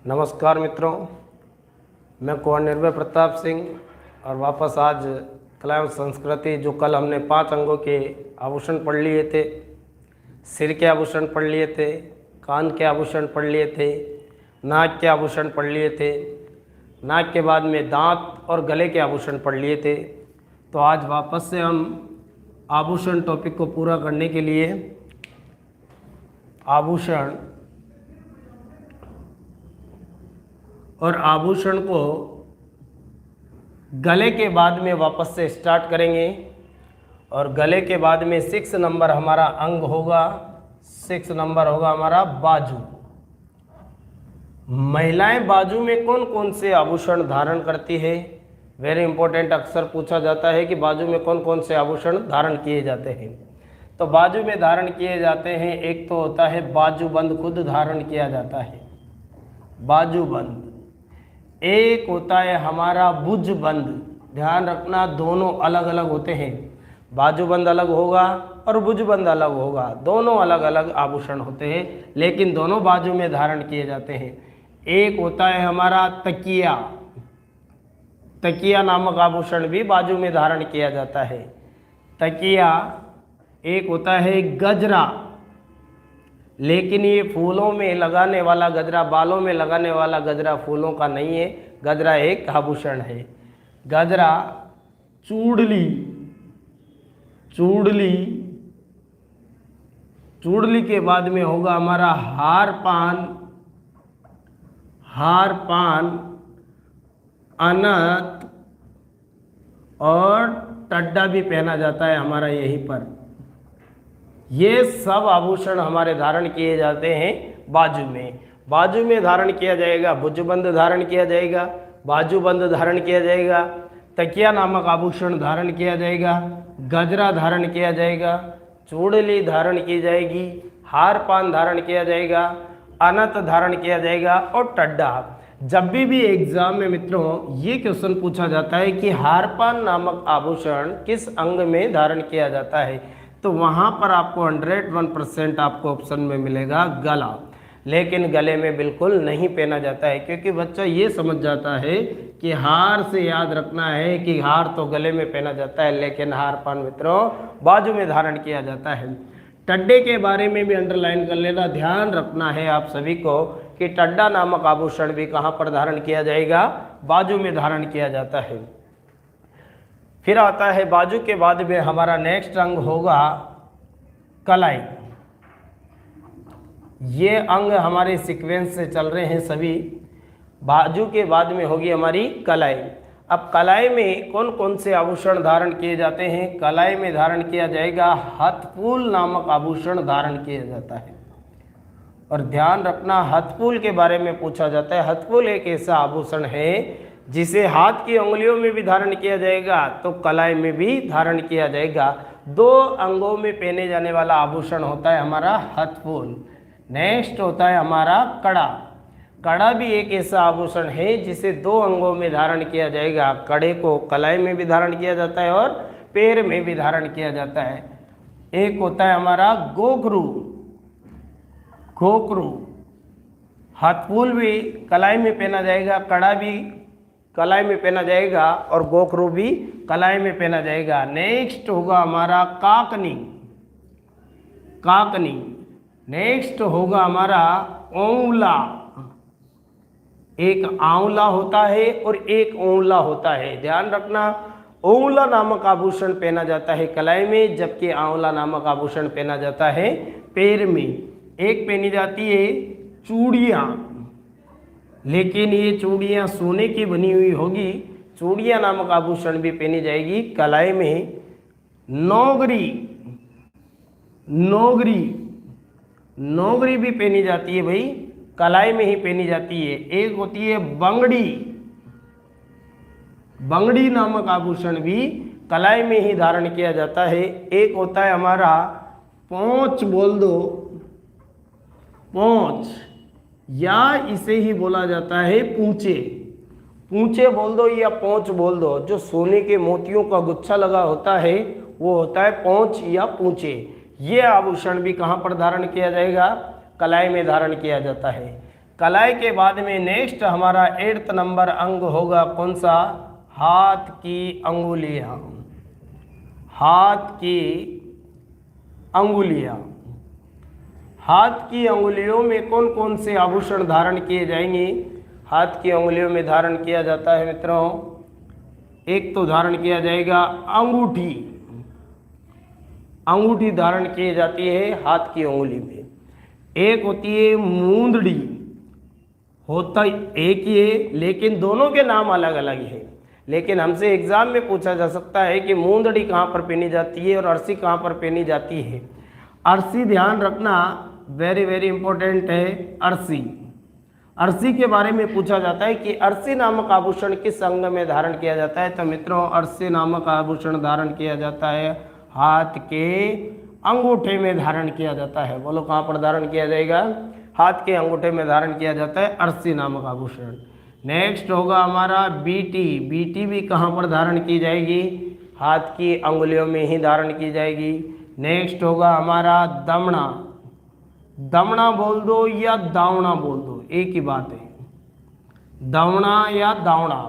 नमस्कार मित्रों, मैं कुंवर निर्भय प्रताप सिंह और वापस आज कला एवं संस्कृति, जो कल हमने 5 अंगों के आभूषण पढ़ लिए थे, सिर के आभूषण पढ़ लिए थे, कान के आभूषण पढ़ लिए थे, नाक के आभूषण पढ़ लिए थे, नाक के बाद में दांत और गले के आभूषण पढ़ लिए थे। तो आज वापस से हम आभूषण टॉपिक को पूरा करने के लिए आभूषण और आभूषण को गले के बाद में वापस से स्टार्ट करेंगे। और गले के बाद में 6 नंबर हमारा अंग होगा, 6 नंबर होगा हमारा बाजू। महिलाएं बाजू में कौन कौन से आभूषण धारण करती है? वेरी इंपॉर्टेंट, अक्सर पूछा जाता है कि बाजू में कौन कौन से आभूषण धारण किए जाते हैं। तो बाजू में धारण किए जाते हैं, एक तो होता है बाजूबंद, खुद धारण किया जाता है बाजूबंद। एक होता है हमारा भुजबंद। ध्यान रखना, दोनों अलग अलग होते हैं। बाजूबंद अलग होगा और भुजबंद अलग होगा, दोनों अलग अलग आभूषण होते हैं, लेकिन दोनों बाजू में धारण किए जाते हैं। एक होता है हमारा तकिया। तकिया नामक आभूषण भी बाजू में धारण किया जाता है, तकिया। एक होता है गजरा, लेकिन ये फूलों में लगाने वाला गजरा, बालों में लगाने वाला गजरा फूलों का नहीं है, गजरा एक आभूषण है। गजरा, चूड़ली, चूड़ली, चूड़ली के बाद में होगा हमारा हार पान, हार पान, अनत और टड्डा भी पहना जाता है हमारा यहीं पर। ये सब आभूषण हमारे धारण किए जाते हैं बाजू में। बाजू में धारण किया जाएगा, भुजबंद धारण किया जाएगा, बाजूबंद धारण किया जाएगा, तकिया नामक आभूषण धारण किया जाएगा, गजरा धारण किया जाएगा, चूड़ली धारण की जाएगी, हार पान धारण किया जाएगा, अनत धारण किया जाएगा और टड्डा। जब भी एग्जाम में मित्रों ये क्वेश्चन पूछा जाता है कि हार पान नामक आभूषण किस अंग में धारण किया जाता है, तो वहाँ पर आपको 101% आपको ऑप्शन में मिलेगा गला। लेकिन गले में बिल्कुल नहीं पहना जाता है, क्योंकि बच्चा ये समझ जाता है कि हार से याद रखना है कि हार तो गले में पहना जाता है, लेकिन हार पान मित्रों बाजू में धारण किया जाता है। टड्डे के बारे में भी अंडरलाइन कर लेना, ध्यान रखना है आप सभी को कि टड्डा नामक आभूषण भी कहाँ पर धारण किया जाएगा? बाजू में धारण किया जाता है। फिर आता है बाजू के बाद में हमारा नेक्स्ट अंग होगा कलाई। ये अंग हमारे सीक्वेंस से चल रहे हैं सभी। बाजू के बाद में होगी हमारी कलाई। अब कलाई में कौन कौन से आभूषण धारण किए जाते हैं? कलाई में धारण किया जाएगा हथफूल नामक आभूषण धारण किया जाता है। और ध्यान रखना, हथफूल के बारे में पूछा जाता है। हथफूल एक ऐसा आभूषण है जिसे हाथ की उंगलियों में भी धारण किया जाएगा, तो कलाई में भी धारण किया जाएगा। 2 अंगों में पहने जाने वाला आभूषण होता है हमारा हथफूल। नेक्स्ट होता है हमारा कड़ा। कड़ा भी एक ऐसा आभूषण है जिसे 2 अंगों में धारण किया जाएगा। कड़े को कलाई में भी धारण किया जाता है और पैर में भी धारण किया जाता है। एक होता है हमारा गोखरू। गोखरू, हथफूल भी कलाई में पहना जाएगा, कड़ा भी कलाई में पहना जाएगा और गोखरू भी कलाई में पहना जाएगा। नेक्स्ट होगा हमारा काकनी। काकनी। नेक्स्ट होगा हमारा ओंला। एक आंवला होता है और एक ओंला होता है, ध्यान रखना। ओंला नामक आभूषण पहना जाता है कलाई में, जबकि आंवला नामक आभूषण पहना जाता है पैर में। एक पहनी जाती है चूड़ियाँ, लेकिन ये चूड़ियाँ सोने की बनी हुई होगी। चूड़ियाँ नामक आभूषण भी पहनी जाएगी कलाई में। नौगरी, नौगरी, नौगरी भी पहनी जाती है भाई, कलाई में ही पहनी जाती है। एक होती है बंगड़ी। बंगड़ी नामक आभूषण भी कलाई में ही धारण किया जाता है। एक होता है हमारा पोंछ, बोल दो पोंछ, या इसे ही बोला जाता है पूंचे। पूंचे बोल दो या पोंछ बोल दो। जो सोने के मोतियों का गुच्छा लगा होता है वो होता है पोंछ या पूंचे। ये आभूषण भी कहाँ पर धारण किया जाएगा? कलाई में धारण किया जाता है। कलाई के बाद में नेक्स्ट हमारा 8th नंबर अंग होगा कौन सा? हाथ की अंगुलियां। हाथ की अंगुलियां। हाथ की अंगुलियों में कौन कौन से आभूषण धारण किए जाएंगे? हाथ की अंगुलियों में धारण किया जाता है मित्रों, एक तो धारण किया जाएगा अंगूठी। अंगूठी धारण की जाती है हाथ की अंगुली में। एक होती है मूंदड़ी, होता एक ही है लेकिन दोनों के नाम अलग अलग है। लेकिन हमसे एग्जाम में पूछा जा सकता है कि मूंदड़ी कहाँ पर पहनी जाती है और अरसी कहाँ पर पहनी जाती है। अरसी ध्यान रखना, वेरी वेरी इंपॉर्टेंट है अरसी। अरसी के बारे में पूछा जाता है कि अरसी नामक आभूषण किस अंग में धारण किया जाता है। तो मित्रों अरसी नामक आभूषण धारण किया जाता है हाथ के अंगूठे में धारण किया जाता है। बोलो कहाँ पर धारण किया जाएगा? हाथ के अंगूठे में धारण किया जाता है अरसी नामक आभूषण। नेक्स्ट होगा हमारा बीटी। बीटी भी कहाँ पर धारण की जाएगी? हाथ की अंगुलियों में ही धारण की जाएगी। नेक्स्ट होगा हमारा दमना। दमना बोल दो या दावना बोल दो, एक ही बात है, दावना या दावना।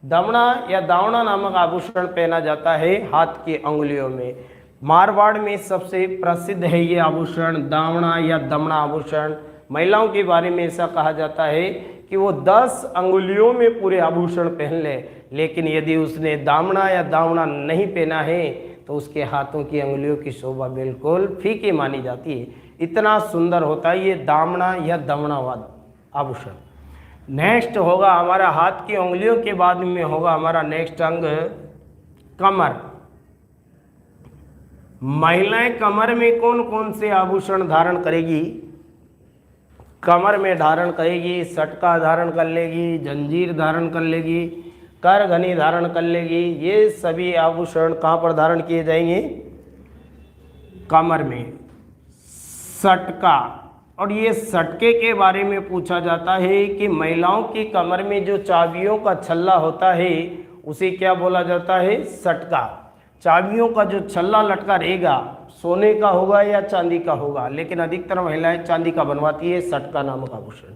दमना या दावना नामक आभूषण पहना जाता है हाथ की अंगुलियों में। मारवाड़ में सबसे प्रसिद्ध है ये आभूषण, दावना या दमना आभूषण। महिलाओं के बारे में ऐसा कहा जाता है कि वो 10 अंगुलियों में पूरे आभूषण पहन ले, लेकिन यदि उसने दामना या दावना नहीं पहना है तो उसके हाथों की अंगुलियों की शोभा बिल्कुल फीकी मानी जाती है। इतना सुंदर होता है ये दामना या दमनावाद आभूषण। नेक्स्ट होगा हमारा हाथ की अंगुलियों के बाद में होगा हमारा नेक्स्ट अंग कमर। महिलाएं कमर में कौन कौन से आभूषण धारण करेगी? कमर में धारण करेगी, सटका धारण कर लेगी, जंजीर धारण कर लेगी, करघनी धारण कर लेगी। ये सभी आभूषण कहाँ पर धारण किए जाएंगे? कमर में। सटका, और ये सटके के बारे में पूछा जाता है कि महिलाओं की कमर में जो चाबियों का छल्ला होता है उसे क्या बोला जाता है? सटका। चाबियों का जो छल्ला लटका रहेगा सोने का होगा या चांदी का होगा, लेकिन अधिकतर महिलाएं चांदी का बनवाती है सटका नामक आभूषण।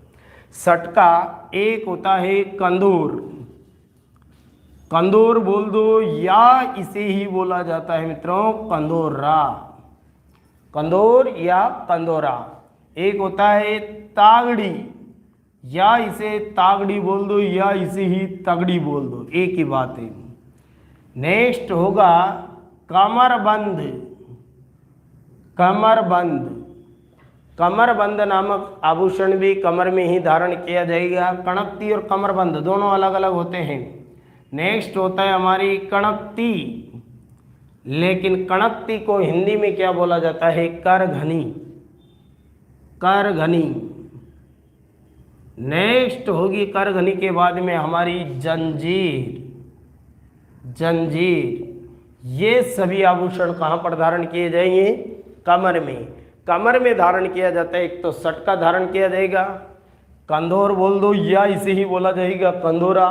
सटका एक होता है कंदूर। कंदूर बोल दो या इसे ही बोला जाता है मित्रों कंदोरा। कंदोर या कंदोरा। एक होता है तागड़ी, या इसे तागड़ी बोल दो या इसे ही तगड़ी बोल दो, एक ही बात है। नेक्स्ट होगा कमरबंद। कमरबंद। कमरबंद नामक आभूषण भी कमर में ही धारण किया जाएगा। कणकती और कमरबंद दोनों अलग अलग होते हैं। नेक्स्ट होता है हमारी कणकती, लेकिन कणकती को हिंदी में क्या बोला जाता है? करघनी। करघनी। नेक्स्ट होगी करघनी के बाद में हमारी जंजीर। जंजीर। ये सभी आभूषण कहाँ पर धारण किए जाएंगे? कमर में। कमर में धारण किया जाता है, एक तो सटका धारण किया जाएगा, कंदोर बोल दो या इसे ही बोला जाएगा कंदोरा,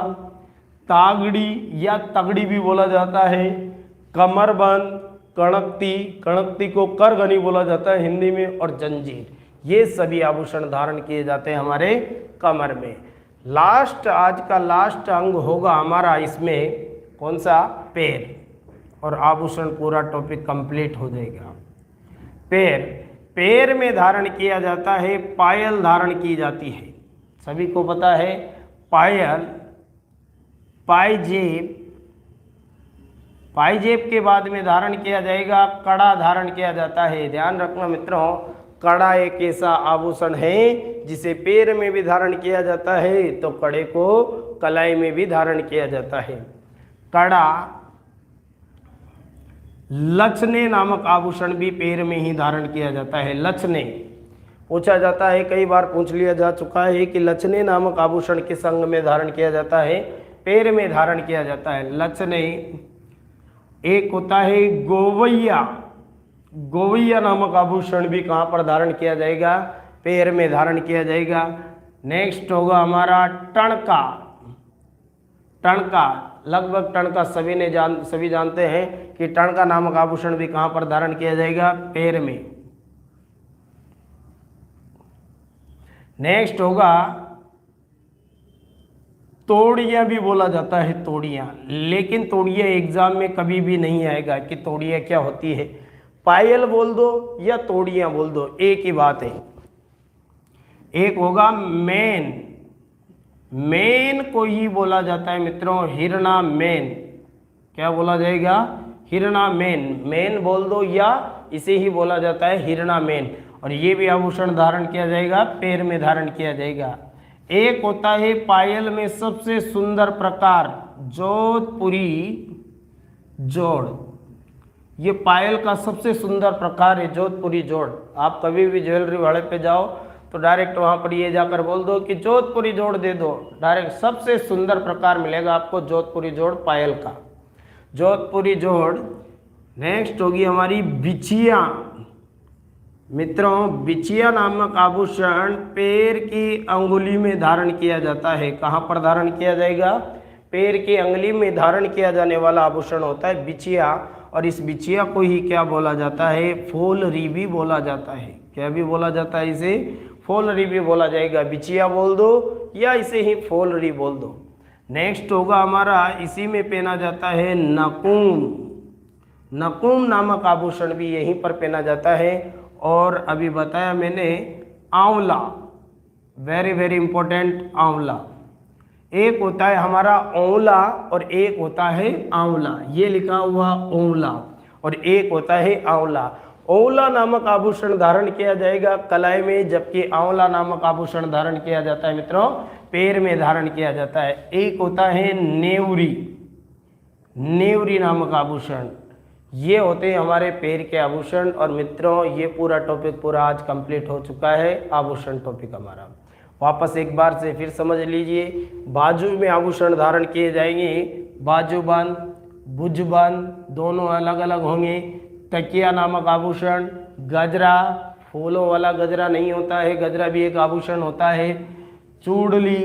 तागड़ी या तगड़ी भी बोला जाता है, कमरबंद, कणकती, कणकती को करघनी बोला जाता है हिंदी में, और जंजीर। ये सभी आभूषण धारण किए जाते हैं हमारे कमर में। लास्ट, आज का लास्ट अंग होगा हमारा इसमें कौन सा? पैर। और आभूषण पूरा टॉपिक कंप्लीट हो जाएगा। पैर। पैर में धारण किया जाता है, पायल धारण की जाती है, सभी को पता है पायल, पायजेब। पायजेब के बाद में धारण किया जाएगा कड़ा धारण किया जाता है। ध्यान रखना मित्रों, कड़ा एक ऐसा आभूषण है जिसे पैर में भी धारण किया जाता है तो कड़े को कलाई में भी धारण किया जाता है। कड़ा। लछने नामक आभूषण भी पैर में ही धारण किया जाता है। लछने पूछा जाता है, कई बार पूछ लिया जा चुका है कि लछने नामक आभूषण किस अंग में धारण किया जाता है? पैर में धारण किया जाता है लछने। एक होता है गोवैया। गोवैया नामक आभूषण भी कहाँ पर धारण किया जाएगा? पैर में धारण किया जाएगा। नेक्स्ट होगा हमारा टणका। टणका, लगभग टणका सभी जानते हैं कि टणका नामक आभूषण भी कहाँ पर धारण किया जाएगा? पैर में। नेक्स्ट होगा तोड़ियाँ भी बोला जाता है, तोड़ियाँ, लेकिन तोड़ियाँ एग्जाम में कभी भी नहीं आएगा कि तोड़ियाँ क्या होती है। पायल बोल दो या तोड़ियाँ बोल दो, एक ही बात है। एक होगा मेन, मेन को ही बोला जाता है मित्रों हिरणा मेन। क्या बोला जाएगा? हिरणा मेन। मेन बोल दो या इसे ही बोला जाता है हिरणा मेन। और ये भी आभूषण धारण किया जाएगा, पैर में धारण किया जाएगा। एक होता है पायल में सबसे सुंदर प्रकार जोधपुरी जोड़। ये पायल का सबसे सुंदर प्रकार है जोधपुरी जोड़। आप कभी भी ज्वेलरी वाले पे जाओ तो डायरेक्ट वहाँ पर ये जाकर बोल दो कि जोधपुरी जोड़ दे दो, डायरेक्ट सबसे सुंदर प्रकार मिलेगा आपको जोधपुरी जोड़ पायल का, जोधपुरी जोड़। नेक्स्ट होगी हमारी बिछिया। मित्रों बिछिया नामक आभूषण पैर की अंगुली में धारण किया जाता है। कहाँ पर धारण किया जाएगा? पैर की अंगुली में धारण किया जाने वाला आभूषण होता है बिछिया। और इस बिछिया को ही क्या बोला जाता है? फूलरी भी बोला जाता है। क्या भी बोला जाता है? इसे फूलरी भी बोला जाएगा। बिछिया बोल दो या इसे ही फूलरी बोल दो। नेक्स्ट होगा हमारा, इसी में पहना जाता है नकुम। नकुम नामक आभूषण भी यहीं पर पहना जाता है। और अभी बताया मैंने आंवला, वेरी वेरी इंपॉर्टेंट, आंवला। एक होता है हमारा औंला और एक होता है आंवला। ये लिखा हुआ औंला और एक होता है आंवला। औंला नामक आभूषण धारण किया जाएगा कलाई में, जबकि आंवला नामक आभूषण धारण किया जाता है मित्रों पैर में धारण किया जाता है। एक होता है नेवरी, नेवरी नामक आभूषण। ये होते हैं हमारे पैर के आभूषण। और मित्रों ये पूरा टॉपिक पूरा आज कंप्लीट हो चुका है, आभूषण टॉपिक हमारा। वापस एक बार से फिर समझ लीजिए। बाजू में आभूषण धारण किए जाएंगे, बाजूबंद, भुजबंद, दोनों अलग अलग होंगे। तकिया नामक आभूषण, गजरा, फूलों वाला गजरा नहीं होता है, गजरा भी एक आभूषण होता है। चूड़ली,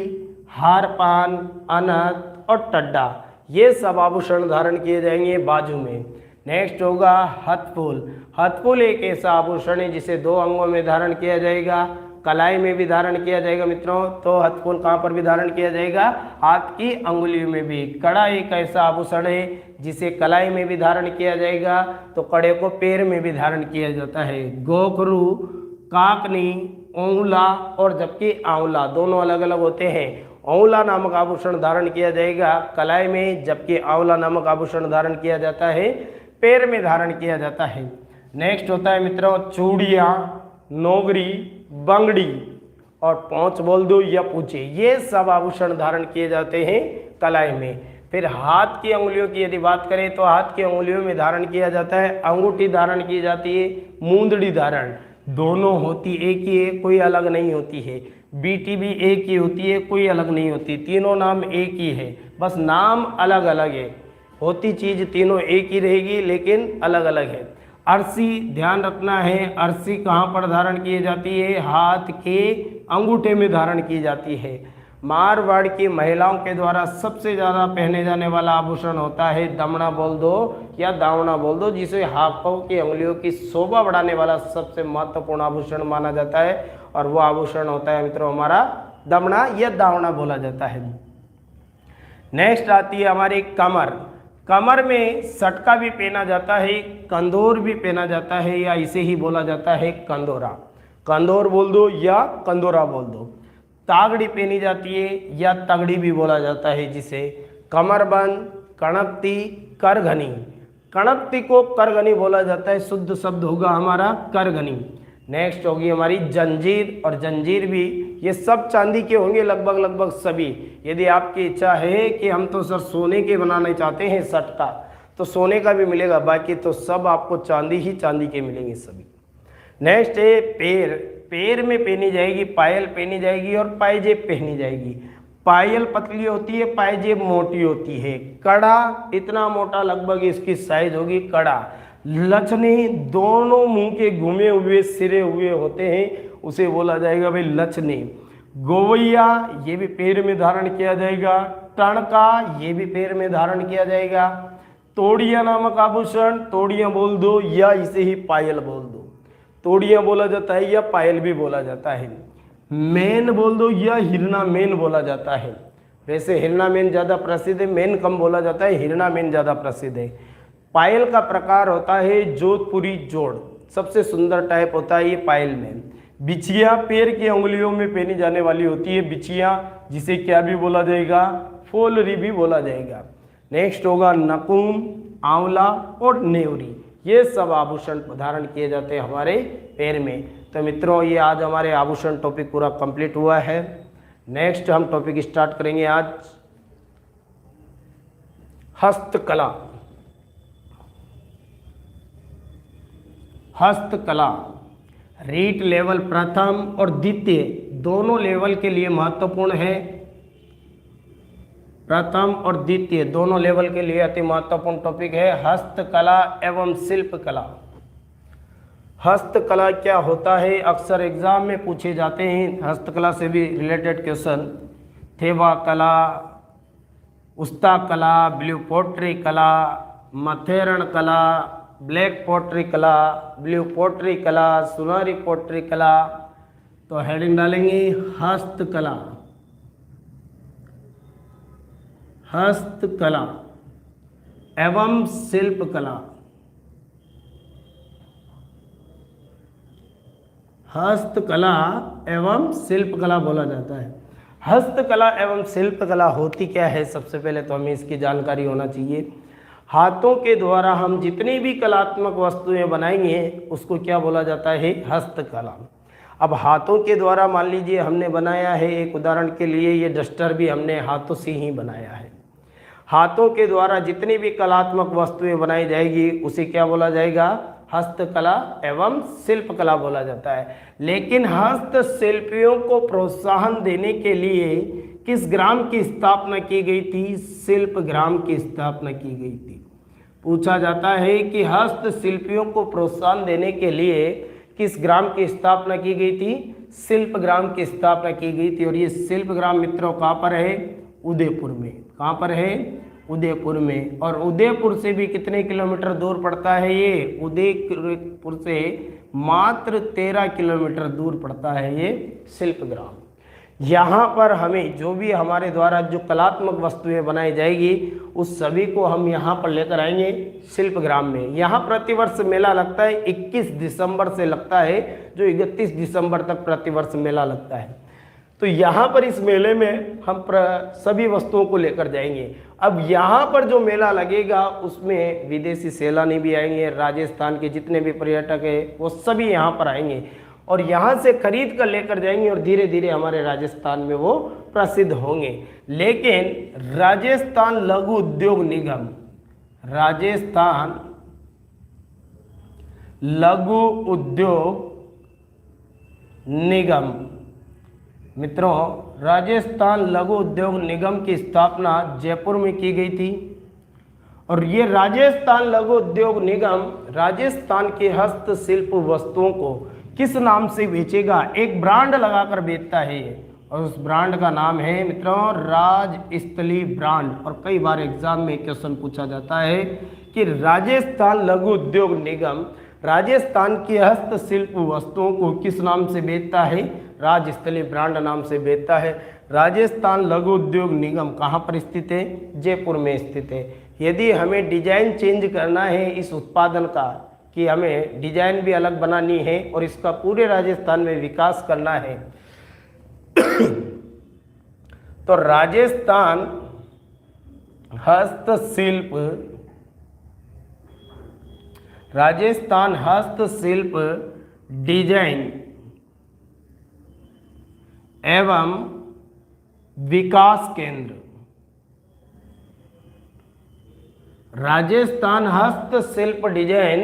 हार पान, अनहत और टड्डा, ये सब आभूषण धारण किए जाएंगे बाजू में। नेक्स्ट होगा हथफूल। हथफूल एक ऐसा आभूषण है जिसे दो अंगों में धारण किया जाएगा, कलाई में भी धारण किया जाएगा मित्रों। तो हथफूल कहाँ पर भी धारण किया जाएगा? हाथ की अंगुलियों में भी। कड़ा एक ऐसा आभूषण है जिसे कलाई में भी धारण किया जाएगा, तो कड़े को पैर में भी धारण किया जाता है। गोखरू, काकनी, औंला और जबकि आंवला दोनों अलग अलग होते हैं। औंला नामक आभूषण धारण किया जाएगा कलाई में, जबकि आंवला नामक आभूषण धारण किया जाता है पैर में धारण किया जाता है। नेक्स्ट होता है मित्रों चूड़ियाँ, नोगरी, बंगड़ी और पौंच बोल दो या पूछे, ये सब आभूषण धारण किए जाते हैं कलाई में। फिर हाथ की अंगुलियों की यदि बात करें तो हाथ की अंगुलियों में धारण किया जाता है, अंगूठी धारण की जाती है, मूंदड़ी धारण दोनों होती एक ही है, कोई अलग नहीं होती है। बीटी भी एक ही होती है, कोई अलग नहीं होती। तीनों नाम एक ही है, बस नाम अलग अलग है, होती चीज तीनों एक ही रहेगी लेकिन अलग अलग है। अरसी ध्यान रखना है, अरसी कहाँ पर धारण की जाती है? हाथ के अंगूठे में धारण की जाती है। मारवाड़ की महिलाओं के द्वारा सबसे ज़्यादा पहने जाने वाला आभूषण होता है दमना बोल दो या दावना बोल दो, जिसे हाथों की अंगुलियों की शोभा बढ़ाने वाला सबसे महत्वपूर्ण आभूषण माना जाता है। और वो आभूषण होता है मित्रों हमारा दमना या दावना बोला जाता है। नेक्स्ट आती है हमारी कमर। कमर में सटका भी पहना जाता है, कंदोर भी पहना जाता है, या इसे ही बोला जाता है कंदोरा। कंदोर बोल दो या कंदोरा बोल दो। तागड़ी पहनी जाती है या तगड़ी भी बोला जाता है जिसे। कमरबंद, कणकती, करघनी। कणकती को करघनी बोला जाता है, शुद्ध शब्द होगा हमारा करघनी। नेक्स्ट होगी हमारी जंजीर, और जंजीर भी ये सब चांदी के होंगे लगभग सभी। यदि आपकी इच्छा है कि हम तो सर सोने के बनाना चाहते हैं सटका, तो सोने का भी मिलेगा, बाकी तो सब आपको चांदी ही चांदी के मिलेंगे सभी। नेक्स्ट है पैर। पैर में पहनी जाएगी पायल पहनी जाएगी और पायजेब पहनी जाएगी। पायल पतली होती है, पायजेब मोटी होती है। कड़ा इतना मोटा लगभग इसकी साइज होगी कड़ा। लछने दोनों मुंह के घूमे हुए सिरे हुए होते हैं, उसे बोला जाएगा भाई लछने। गोवैया ये भी पैर में धारण किया जाएगा। टणका ये भी पैर में धारण किया जाएगा। तोड़िया नामक आभूषण, तोड़िया बोल दो या इसे ही पायल बोल दो। तोड़िया बोला जाता है या पायल भी बोला जाता है। मेन बोल दो या हिरना मेन बोला जाता है। वैसे हिरणा मेन ज़्यादा प्रसिद्ध है, मेन कम बोला जाता है, हिरणा मेन ज़्यादा प्रसिद्ध है। पायल का प्रकार होता है जोधपुरी जोड़, सबसे सुंदर टाइप होता है ये पायल में। बिछिया पैर की उंगलियों में पहनी जाने वाली होती है बिछिया, जिसे क्या भी बोला जाएगा, फोलरी भी बोला जाएगा। नेक्स्ट होगा नकुम, आंवला और नेवरी, ये सब आभूषण धारण किए जाते हैं हमारे पैर में। तो मित्रों ये आज हमारे आभूषण टॉपिक पूरा कंप्लीट हुआ है। नेक्स्ट हम टॉपिक स्टार्ट करेंगे आज हस्तकला। हस्तकला रीट लेवल प्रथम और द्वितीय दोनों लेवल के लिए महत्वपूर्ण है। प्रथम और द्वितीय दोनों लेवल के लिए अति महत्वपूर्ण टॉपिक है हस्तकला एवं शिल्पकला। हस्तकला क्या होता है, अक्सर एग्जाम में पूछे जाते हैं। हस्तकला से भी रिलेटेड क्वेश्चन, थेवा कला, उस्ता कला, ब्लू पोट्री कला, मथेरण कला, ब्लैक पोट्री कला, ब्लू पोट्री कला, सुनहरी पोट्री कला। तो हेडिंग डालेंगे हस्तकला। हस्तकला एवं शिल्पकला। हस्तकला एवं शिल्पकला बोला जाता है। हस्तकला एवं शिल्पकला होती क्या है, सबसे पहले तो हमें इसकी जानकारी होना चाहिए। हाथों के द्वारा हम जितनी भी कलात्मक वस्तुएं बनाएंगे उसको क्या बोला जाता है, हस्तकला। अब हाथों के द्वारा मान लीजिए हमने बनाया है, एक उदाहरण के लिए ये डस्टर भी हमने हाथों से ही बनाया है। हाथों के द्वारा जितनी भी कलात्मक वस्तुएं बनाई जाएगी उसे क्या बोला जाएगा, हस्तकला एवं शिल्पकला बोला जाता है। लेकिन हस्तशिल्पियों को प्रोत्साहन देने के लिए किस ग्राम की स्थापना की गई थी, शिल्प ग्राम की स्थापना की गई थी। पूछा जाता है कि हस्तशिल्पियों को प्रोत्साहन देने के लिए किस ग्राम की स्थापना की गई थी, शिल्प ग्राम की स्थापना की गई थी। और ये शिल्प ग्राम मित्रों कहाँ पर है, उदयपुर में। कहाँ पर है, उदयपुर में। और उदयपुर से भी कितने किलोमीटर दूर पड़ता है ये, उदयपुर से मात्र 13 किलोमीटर दूर पड़ता है ये शिल्प ग्राम। यहाँ पर हमें जो भी हमारे द्वारा जो कलात्मक वस्तुएं बनाई जाएगी उस सभी को हम यहाँ पर लेकर आएंगे शिल्प ग्राम में। यहाँ प्रतिवर्ष मेला लगता है, 21 दिसंबर से लगता है, जो 31 दिसंबर तक प्रतिवर्ष मेला लगता है। तो यहाँ पर इस मेले में हम सभी वस्तुओं को लेकर जाएंगे। अब यहाँ पर जो मेला लगेगा उसमें विदेशी सैलानी भी आएंगे, राजस्थान के जितने भी पर्यटक हैं वो सभी यहाँ पर आएंगे और यहाँ से खरीद कर लेकर जाएंगे और धीरे धीरे हमारे राजस्थान में वो प्रसिद्ध होंगे। लेकिन राजस्थान लघु उद्योग निगम, राजस्थान लघु उद्योग निगम, मित्रों राजस्थान लघु उद्योग निगम की स्थापना जयपुर में की गई थी। और ये राजस्थान लघु उद्योग निगम राजस्थान के हस्तशिल्प वस्तुओं को किस नाम से बेचेगा, एक ब्रांड लगाकर बेचता है और उस ब्रांड का नाम है मित्रों राजस्थली ब्रांड। और कई बार एग्जाम में क्वेश्चन पूछा जाता है कि राजस्थान लघु उद्योग निगम राजस्थान की हस्तशिल्प वस्तुओं को किस नाम से बेचता है, राजस्थली ब्रांड नाम से बेचता है। राजस्थान लघु उद्योग निगम कहाँ पर स्थित है, जयपुर में स्थित है। यदि हमें डिजाइन चेंज करना है इस उत्पादन का, कि हमें डिजाइन भी अलग बनानी है और इसका पूरे राजस्थान में विकास करना है तो राजस्थान हस्तशिल्प डिजाइन एवं विकास केंद्र, राजस्थान हस्तशिल्प डिजाइन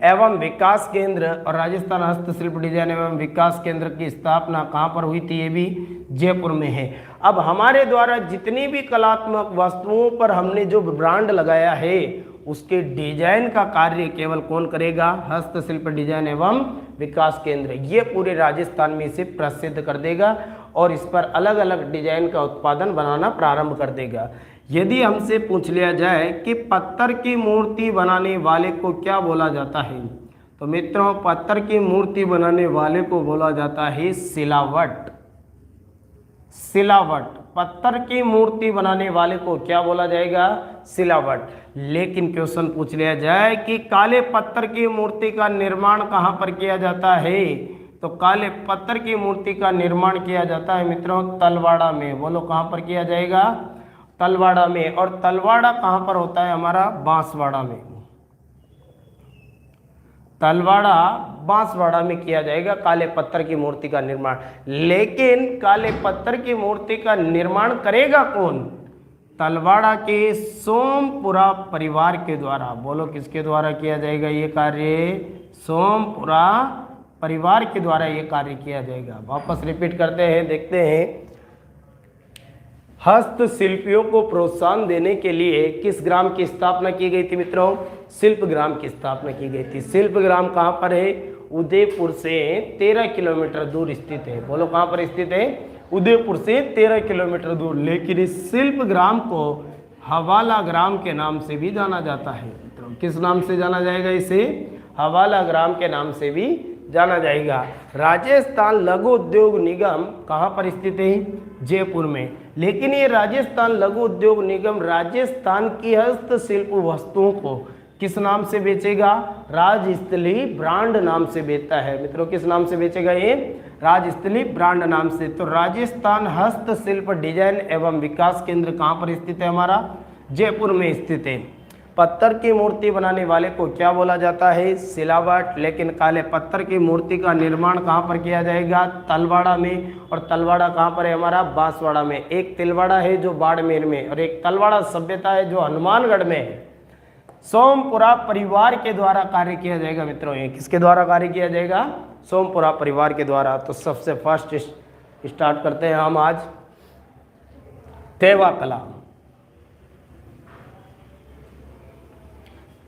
एवं विकास केंद्र और राजस्थान हस्तशिल्प डिजाइन एवं विकास केंद्र की स्थापना कहाँ पर हुई थी, ये भी जयपुर में है। अब हमारे द्वारा जितनी भी कलात्मक वस्तुओं पर हमने जो ब्रांड लगाया है उसके डिजाइन का कार्य केवल कौन करेगा, हस्तशिल्प डिजाइन एवं विकास केंद्र। ये पूरे राजस्थान में इसे प्रसिद्ध कर देगा और इस पर अलग अलग डिजाइन का उत्पादन बनाना प्रारंभ कर देगा। यदि हमसे पूछ लिया जाए कि पत्थर की मूर्ति बनाने वाले को क्या बोला जाता है, तो मित्रों पत्थर की मूर्ति बनाने वाले को बोला जाता है सिलावट। सिलावट। पत्थर की मूर्ति बनाने वाले को क्या बोला जाएगा? सिलावट। लेकिन क्वेश्चन पूछ लिया जाए कि काले पत्थर की मूर्ति का निर्माण कहाँ पर किया जाता है, तो काले पत्थर की मूर्ति का निर्माण किया जाता है मित्रों तलवाड़ा में। बोलो कहाँ पर किया जाएगा? तलवाड़ा में। और तलवाड़ा कहाँ पर होता है? हमारा बांसवाड़ा में। तलवाड़ा बांसवाड़ा में किया जाएगा काले पत्थर की मूर्ति का निर्माण। लेकिन काले पत्थर की मूर्ति का निर्माण करेगा कौन? तलवाड़ा के सोमपुरा परिवार के द्वारा। बोलो किसके द्वारा किया जाएगा ये कार्य? सोमपुरा परिवार के द्वारा ये कार्य किया जाएगा। वापस रिपीट करते हैं, देखते हैं। हस्तशिल्पियों को प्रोत्साहन देने के लिए किस ग्राम की स्थापना की गई थी मित्रों? शिल्प ग्राम की स्थापना की गई थी। शिल्प ग्राम कहाँ पर है? उदयपुर से 13 किलोमीटर दूर स्थित है। बोलो कहाँ पर स्थित है? उदयपुर से 13 किलोमीटर दूर। लेकिन इस शिल्प ग्राम को हवाला ग्राम के नाम से भी जाना जाता है मित्रों। किस नाम से जाना जाएगा इसे? हवाला ग्राम के नाम से भी जाना जाएगा। राजस्थान लघु उद्योग निगम कहाँ पर स्थित है? जयपुर में। लेकिन ये राजस्थान लघु उद्योग निगम राजस्थान की हस्तशिल्प वस्तुओं को किस नाम से बेचेगा? राजस्थली ब्रांड नाम से बेचता है मित्रों। किस नाम से बेचेगा ये? राजस्थली ब्रांड नाम से। तो राजस्थान हस्तशिल्प डिजाइन एवं विकास केंद्र कहाँ पर स्थित है? हमारा जयपुर में स्थित है। पत्थर की मूर्ति बनाने वाले को क्या बोला जाता है? सिलावट। लेकिन काले पत्थर की मूर्ति का निर्माण कहाँ पर किया जाएगा? तलवाड़ा में। और तलवाड़ा कहाँ पर है? हमारा बांसवाड़ा में। एक तिलवाड़ा है जो बाड़मेर में, और एक तलवाड़ा सभ्यता है जो हनुमानगढ़ में है। सोमपुरा परिवार के द्वारा कार्य किया जाएगा मित्रों। ये किसके द्वारा कार्य किया जाएगा? सोमपुरा परिवार के द्वारा। तो सबसे फर्स्ट स्टार्ट करते हैं हम आज थेवा कला।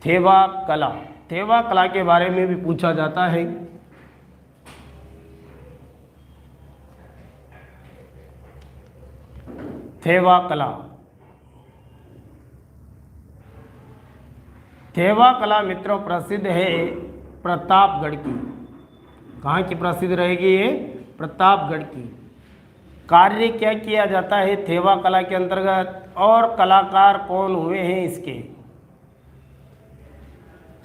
थेवा कला। थेवा कला के बारे में भी पूछा जाता है। थेवा कला। थेवा कला मित्रों प्रसिद्ध है प्रतापगढ़ की। कहाँ की प्रसिद्ध रहेगी ये? प्रतापगढ़ की। कार्य क्या किया जाता है थेवा कला के अंतर्गत, और कलाकार कौन हुए हैं इसके?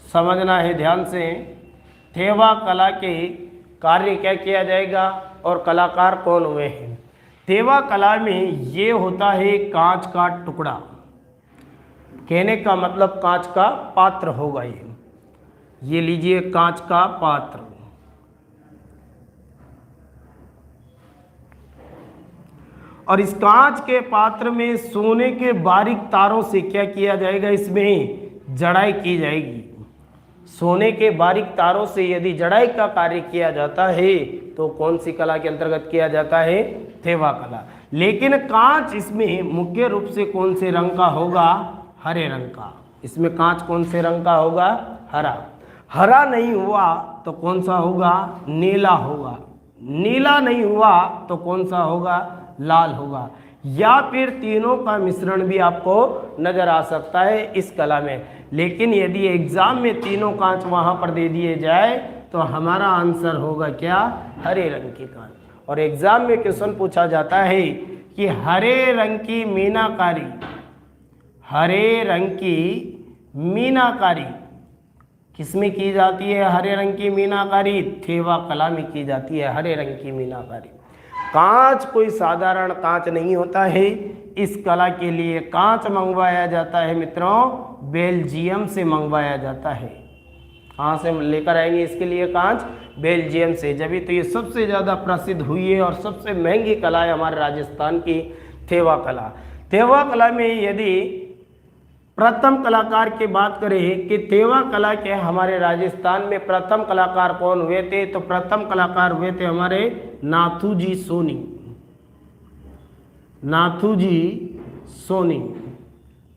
समझना है ध्यान से। थेवा कला के कार्य क्या किया जाएगा और कलाकार कौन हुए हैं? थेवा कला में ये होता है कांच का टुकड़ा। कहने का मतलब कांच का पात्र होगा ये लीजिए कांच का पात्र। और इस कांच के पात्र में सोने के बारीक तारों से क्या किया जाएगा? इसमें जड़ाई की जाएगी। सोने के बारीक तारों से यदि जड़ाई का कार्य किया जाता है तो कौन सी कला के अंतर्गत किया जाता है? थेवा कला। लेकिन कांच इसमें मुख्य रूप से कौन से रंग का होगा? हरे रंग का। इसमें कांच कौन से रंग का होगा? हरा। हरा नहीं हुआ तो कौन सा होगा? नीला होगा। नीला नहीं हुआ तो कौन सा होगा? लाल होगा। या फिर तीनों का मिश्रण भी आपको नजर आ सकता है इस कला में। लेकिन यदि एग्जाम में तीनों कांच वहां पर दे दिए जाए तो हमारा आंसर होगा क्या? हरे रंग की कांच। और एग्जाम में क्वेश्चन पूछा जाता है कि हरे रंग की मीनाकारी, हरे रंग की मीनाकारी किसमें की जाती है? हरे रंग की मीनाकारी थेवा कला में की जाती है। हरे रंग की मीनाकारी। कांच कोई साधारण कांच नहीं होता है। इस कला के लिए कांच मंगवाया जाता है मित्रों, बेल्जियम से मंगवाया जाता है। कहाँ से लेकर आएंगे इसके लिए कांच? बेल्जियम से। जब तो ये सबसे ज़्यादा प्रसिद्ध हुई है और सबसे महंगी कला है हमारे राजस्थान की थेवा कला। थेवा कला में यदि प्रथम कलाकार की बात करें कि थेवा कला के हमारे राजस्थान में प्रथम कलाकार कौन हुए थे, तो प्रथम कलाकार हुए थे हमारे नाथूजी सोनी। नाथूजी सोनी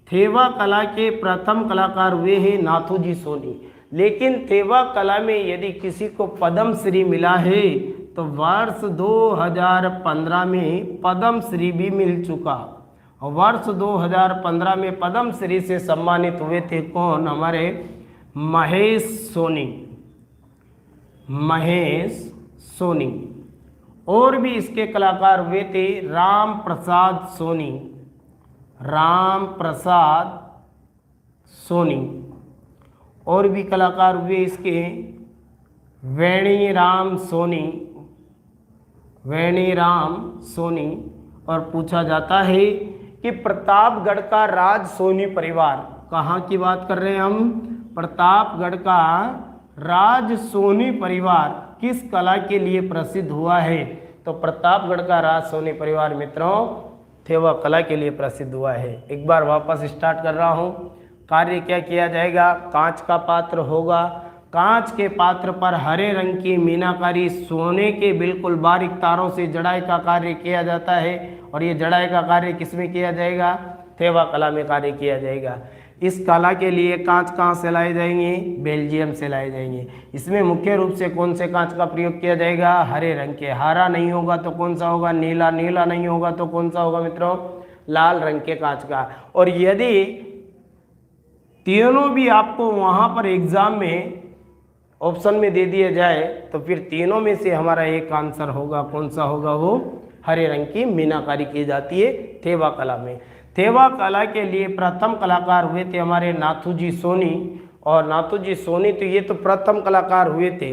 थेवा कला के प्रथम कलाकार हुए हैं नाथूजी सोनी। लेकिन थेवा कला में यदि किसी को पद्म श्री मिला है तो वर्ष 2015 में पद्म श्री भी मिल चुका। वर्ष 2015 में पद्म श्री से सम्मानित हुए थे कौन? हमारे महेश सोनी। महेश सोनी। और भी इसके कलाकार हुए थे राम प्रसाद सोनी, राम प्रसाद सोनी। और भी कलाकार हुए इसके वेणी राम सोनी, वेणी राम सोनी। और पूछा जाता है कि प्रतापगढ़ का राज सोनी परिवार, कहाँ की बात कर रहे हैं हम, प्रतापगढ़ का राज सोनी परिवार किस कला के लिए प्रसिद्ध हुआ है? तो प्रतापगढ़ का राज सोनी परिवार मित्रों थेवा कला के लिए प्रसिद्ध हुआ है। एक बार वापस स्टार्ट कर रहा हूँ। कार्य क्या किया जाएगा? कांच का पात्र होगा, कांच के पात्र पर हरे रंग की मीनाकारी सोने के बिल्कुल बारीक तारों से जड़ाई का कार्य किया जाता है। और ये जड़ाई का कार्य किसमें किया जाएगा? थेवा कला में कार्य किया जाएगा। इस कला के लिए कांच कहाँ से लाए जाएंगे? बेल्जियम से लाए जाएंगे। इसमें मुख्य रूप से कौन से कांच का प्रयोग किया जाएगा? हरे रंग के। हरा नहीं होगा तो कौन सा होगा? नीला। नीला नहीं होगा तो कौन सा होगा मित्रों? लाल रंग के कांच का। और यदि तीनों भी आपको वहाँ पर एग्जाम में ऑप्शन में दे दिया जाए तो फिर तीनों में से हमारा एक आंसर होगा। कौन सा होगा? वो हरे रंग की मीनाकारी की जाती है थेवा कला में। थेवा कला के लिए प्रथम कलाकार हुए थे हमारे नाथूजी सोनी। और नाथूजी सोनी तो ये तो प्रथम कलाकार हुए थे,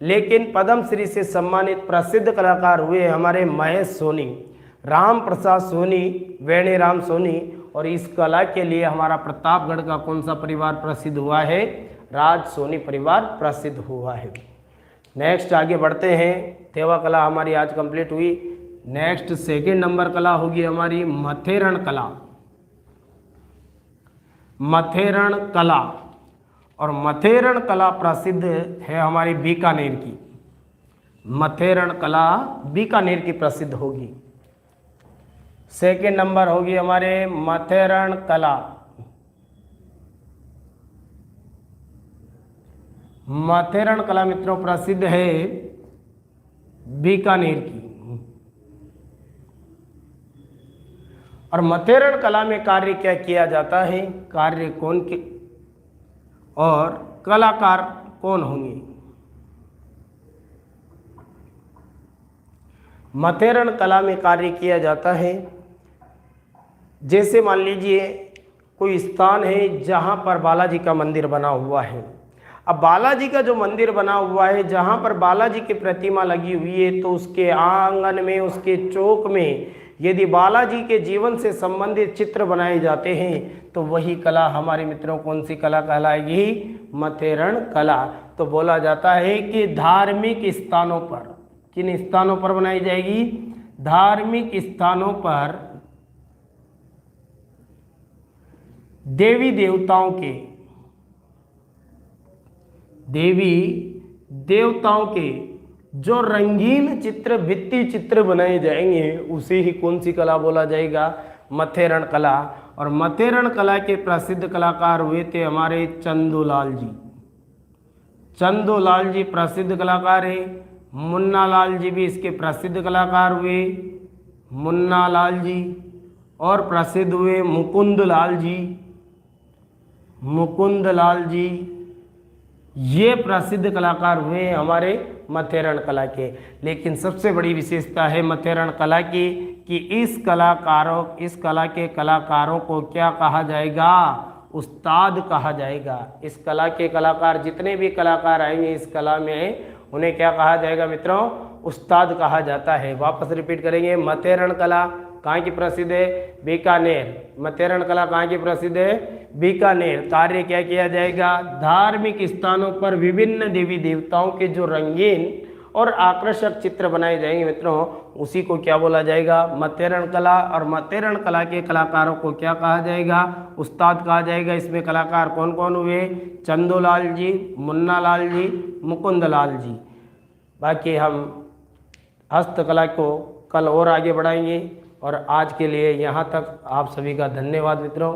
लेकिन पद्मश्री से सम्मानित प्रसिद्ध कलाकार हुए हमारे महेश सोनी, राम प्रसाद सोनी, वेणी राम सोनी। और इस कला के लिए हमारा प्रतापगढ़ का कौन सा परिवार प्रसिद्ध हुआ है? राज सोनी परिवार प्रसिद्ध हुआ है। नेक्स्ट आगे बढ़ते हैं। थेवा कला हमारी आज कंप्लीट हुई। नेक्स्ट सेकंड नंबर कला होगी हमारी मथेरण कला। मथेरण कला, और मथेरण कला प्रसिद्ध है हमारी बीकानेर की। मथेरण कला बीकानेर की प्रसिद्ध होगी। सेकंड नंबर होगी हमारे मथेरण कला। मथेरण कला मित्रों प्रसिद्ध है बीकानेर की। और मथेरण कला में कार्य क्या किया जाता है? कार्य कौन के और कलाकार कौन होंगे? मथेरण कला में कार्य किया जाता है, जैसे मान लीजिए कोई स्थान है जहाँ पर बालाजी का मंदिर बना हुआ है। अब बालाजी का जो मंदिर बना हुआ है, जहाँ पर बालाजी की प्रतिमा लगी हुई है, तो उसके आंगन में, उसके चौक में यदि बालाजी के जीवन से संबंधित चित्र बनाए जाते हैं तो वही कला हमारे मित्रों कौन सी कला कहलाएगी? मथेरण कला। तो बोला जाता है कि धार्मिक स्थानों पर, किन स्थानों पर बनाई जाएगी? धार्मिक स्थानों पर देवी देवताओं के, देवी देवताओं के जो रंगीन चित्र, भित्ति चित्र बनाए जाएंगे उसे ही कौन सी कला बोला जाएगा? मथेरण कला। और मथेरण कला के प्रसिद्ध कलाकार हुए थे हमारे चंदूलाल जी। चंदूलाल जी प्रसिद्ध कलाकार है। मुन्ना लाल जी भी इसके प्रसिद्ध कलाकार हुए, मुन्ना लाल जी। और प्रसिद्ध हुए मुकुंद लाल जी, मुकुंद लाल जी। ये प्रसिद्ध कलाकार हुए हमारे मथेरण कला के। लेकिन सबसे बड़ी विशेषता है मथेरण कला की कि इस कला के कलाकारों को क्या कहा जाएगा? उस्ताद कहा जाएगा। इस कला के कलाकार, जितने भी कलाकार आएंगे इस कला में, उन्हें क्या कहा जाएगा मित्रों? उस्ताद कहा जाता है। वापस रिपीट करेंगे। मथेरण कला कहाँ की प्रसिद्ध है? बीकानेर। मथेरण कला कहाँ की प्रसिद्ध है? बीकानेर। कार्य क्या किया जाएगा? धार्मिक स्थानों पर विभिन्न देवी देवताओं के जो रंगीन और आकर्षक चित्र बनाए जाएंगे मित्रों, उसी को क्या बोला जाएगा? मथेरण कला। और मथेरण कला के कलाकारों को क्या कहा जाएगा? उस्ताद कहा जाएगा। इसमें कलाकार कौन कौन हुए? चंदूलाल जी, मुन्ना लाल जी, मुकुंद लाल जी। बाकी हम हस्तकला को कल और आगे बढ़ाएंगे। और आज के लिए यहाँ तक। आप सभी का धन्यवाद मित्रों।